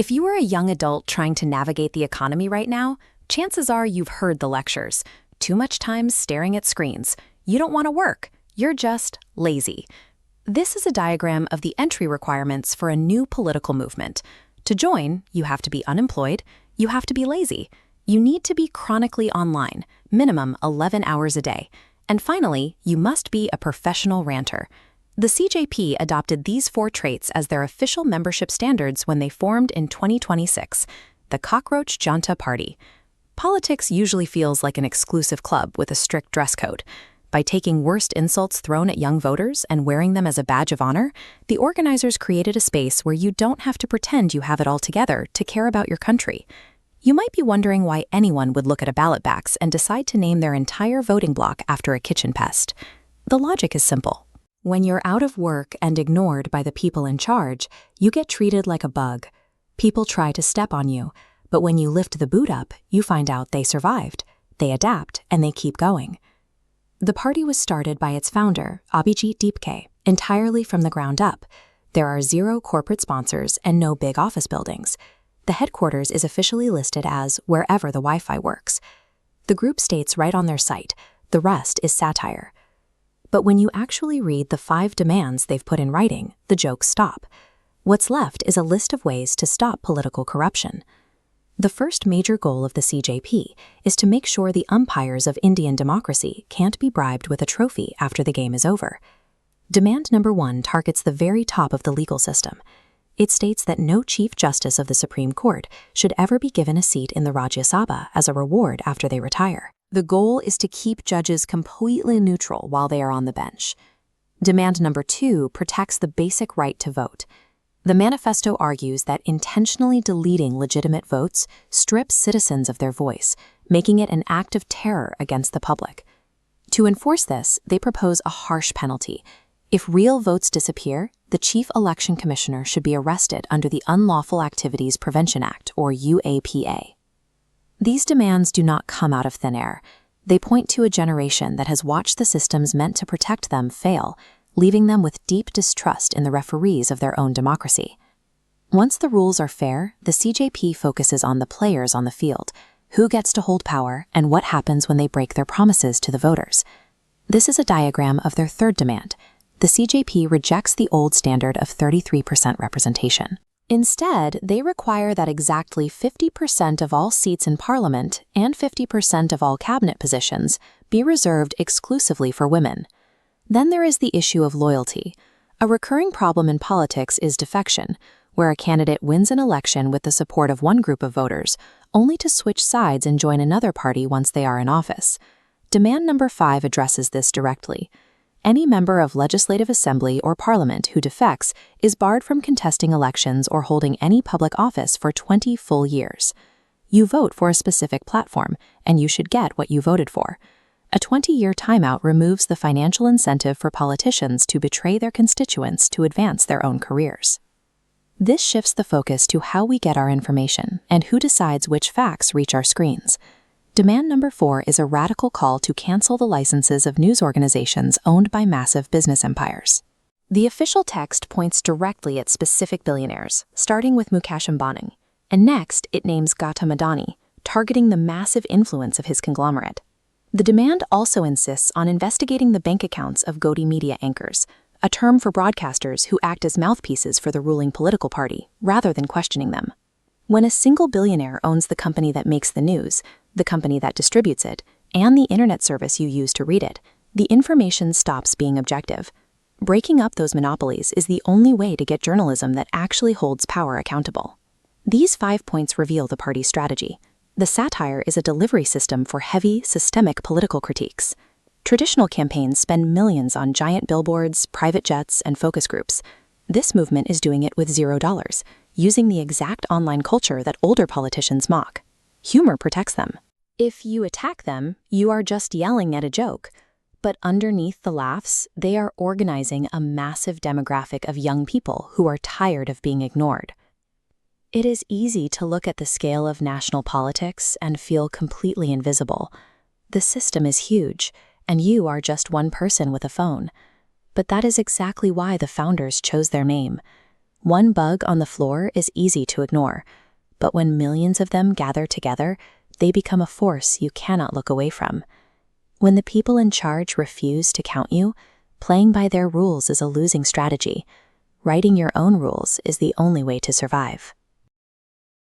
If you are a young adult trying to navigate the economy right now, chances are you've heard the lectures. Too much time staring at screens. You don't want to work. You're just lazy. This is a diagram of the entry requirements for a new political movement. To join, you have to be unemployed. You have to be lazy. You need to be chronically online, minimum 11 hours a day. And finally, you must be a professional ranter. The CJP adopted these 4 traits as their official membership standards when they formed in 2026, the Cockroach Janata Party. Politics usually feels like an exclusive club with a strict dress code. By taking worst insults thrown at young voters and wearing them as a badge of honor, the organizers created a space where you don't have to pretend you have it all together to care about your country. You might be wondering why anyone would look at a ballot box and decide to name their entire voting block after a kitchen pest. The logic is simple. When you're out of work and ignored by the people in charge, you get treated like a bug. People try to step on you, but when you lift the boot up, you find out they survived. They adapt, and they keep going. The party was started by its founder, Abhijit Deepke, entirely from the ground up. There are 0 corporate sponsors and no big office buildings. The headquarters is officially listed as wherever the Wi-Fi works. The group states right on their site, the rest is satire. But when you actually read the 5 demands they've put in writing, the jokes stop. What's left is a list of ways to stop political corruption. The first major goal of the CJP is to make sure the umpires of Indian democracy can't be bribed with a trophy after the game is over. Demand number 1 targets the very top of the legal system. It states that no Chief Justice of the Supreme Court should ever be given a seat in the Rajya Sabha as a reward after they retire. The goal is to keep judges completely neutral while they are on the bench. Demand number 2 protects the basic right to vote. The manifesto argues that intentionally deleting legitimate votes strips citizens of their voice, making it an act of terror against the public. To enforce this, they propose a harsh penalty. If real votes disappear, the Chief Election Commissioner should be arrested under the Unlawful Activities Prevention Act, or UAPA. These demands do not come out of thin air. They point to a generation that has watched the systems meant to protect them fail, leaving them with deep distrust in the referees of their own democracy. Once the rules are fair, the CJP focuses on the players on the field, who gets to hold power, and what happens when they break their promises to the voters. This is a diagram of their third demand. The CJP rejects the old standard of 33% representation. Instead, they require that exactly 50% of all seats in Parliament and 50% of all cabinet positions be reserved exclusively for women. Then there is the issue of loyalty. A recurring problem in politics is defection, where a candidate wins an election with the support of one group of voters, only to switch sides and join another party once they are in office. Demand number 5 addresses this directly. Any member of Legislative Assembly or Parliament who defects is barred from contesting elections or holding any public office for 20 full years. You vote for a specific platform, and you should get what you voted for. A 20-year timeout removes the financial incentive for politicians to betray their constituents to advance their own careers. This shifts the focus to how we get our information and who decides which facts reach our screens. Demand number 4 is a radical call to cancel the licenses of news organizations owned by massive business empires. The official text points directly at specific billionaires, starting with Mukesh Ambani, and next it names Gautam Adani, targeting the massive influence of his conglomerate. The demand also insists on investigating the bank accounts of Gautam media anchors, a term for broadcasters who act as mouthpieces for the ruling political party, rather than questioning them. When a single billionaire owns the company that makes the news, the company that distributes it, and the internet service you use to read it, the information stops being objective. Breaking up those monopolies is the only way to get journalism that actually holds power accountable. These 5 points reveal the party's strategy. The satire is a delivery system for heavy, systemic political critiques. Traditional campaigns spend millions on giant billboards, private jets, and focus groups. This movement is doing it with $0, using the exact online culture that older politicians mock. Humor protects them. If you attack them, you are just yelling at a joke. But underneath the laughs, they are organizing a massive demographic of young people who are tired of being ignored. It is easy to look at the scale of national politics and feel completely invisible. The system is huge, and you are just one person with a phone. But that is exactly why the founders chose their name. One bug on the floor is easy to ignore, but when millions of them gather together, they become a force you cannot look away from. When the people in charge refuse to count you, playing by their rules is a losing strategy. Writing your own rules is the only way to survive.